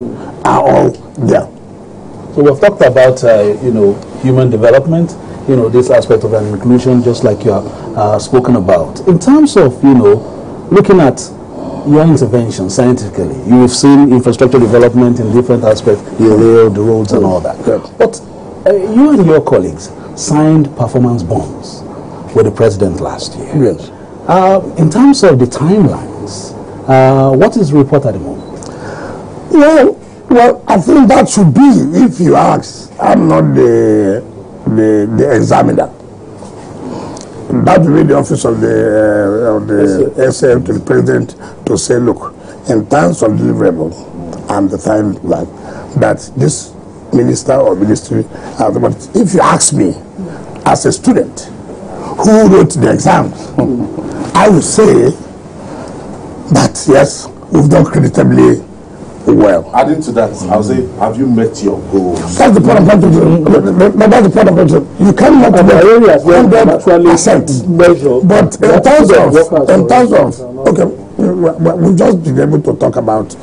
are all there. So we've talked about, human development, this aspect of an inclusion, just like you have spoken about. In terms of, looking at your intervention scientifically, you've seen infrastructure development in different aspects, the rail, the roads and all that. Yes. But you and your colleagues signed performance bonds with the president last year. Yes. In terms of the timelines, what is the report at the moment? Well, I think that should be, if you ask, I'm not the examiner. That will be the office of the SM to the president to say, look, in terms of deliverable and the timeline, that this minister or ministry, but if you ask me, as a student who wrote the exams, I would say that yes, we've done creditably well. Adding to that, I would say, have you met your goals? That's the point I'm going to do. That's the point I'm going to do. You cannot make 100% measure. But in terms of, okay, we've just been able to talk about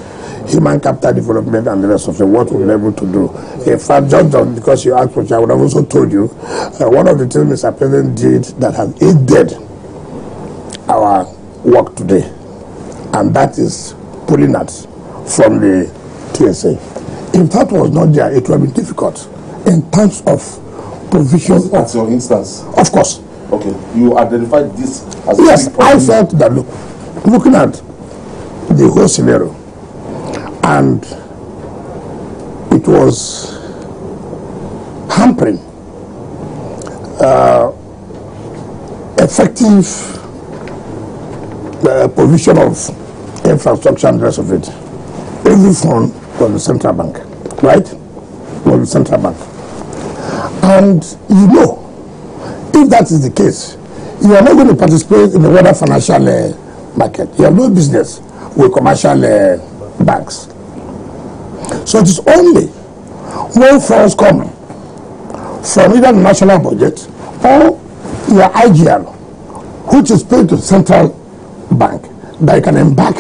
human capital development and the rest of it, what we've been able to do. In fact, just because you asked, which I would have also told you, one of the things Mr. President did that has aided our work today, and that is pulling us from the TSA. If that was not there, it would have been difficult in terms of provision. That's your instance? Of course. Okay, you identified this as yes, I felt that, looking at the whole scenario, and it was hampering effective provision of infrastructure and the rest of it. Every fund was the central bank, right? Was the central bank. And if that is the case, you are not going to participate in the wider financial market. You have no business with commercial banks. So it is only when funds come from either the national budget or your IGL, which is paid to the central bank, that you can embark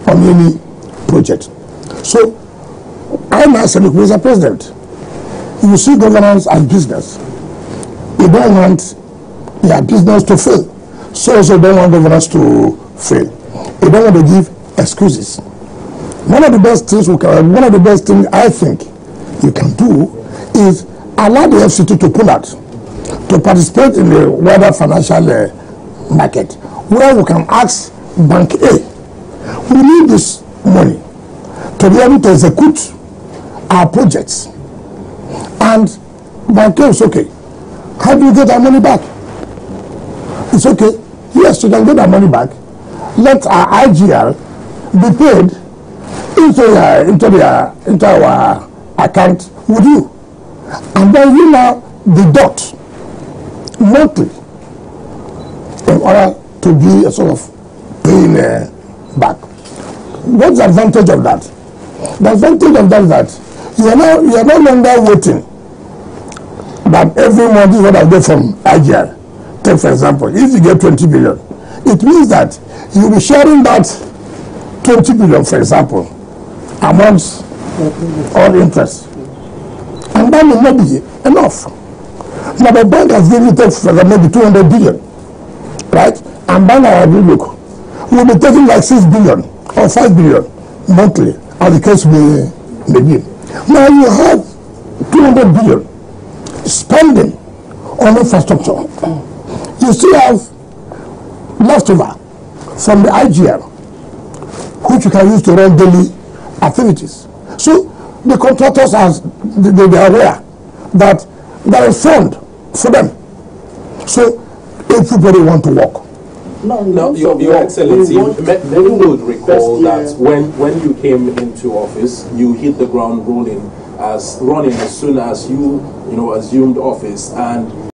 on any project. So I now say, look, Mr. President, you see governance as business. You don't want your business to fail. So also don't want governance to fail. You don't want to give excuses. One of the best things I think you can do is allow the FCT to pull out, to participate in the wider financial market, where we can ask Bank A, we need this money to be able to execute our projects. And Bank A is okay. How do you get our money back? It's okay. Yes, you can get our money back. Let our IGL be paid into our account with you. And then you now deduct monthly in order to be a sort of paying back. What's the advantage of that? The advantage of that is that you are no longer waiting that every month is what I get from IGR. Take for example, if you get 20 billion, it means that you'll be sharing that 20 billion, for example, amongst all interest. And that will not be enough. Now the bank has given it for maybe 200 billion, right? And bank will look, we'll be taking like 6 billion or 5 billion monthly, as the case may be. Now you have 200 billion spending on infrastructure. You still have leftover from the IGL, which you can use to run daily activities. So the contractors they are aware that there is fund for them. So everybody want to work. No, Your Excellency, many would recall that when you came into office, you hit the ground running as soon as you assumed office, and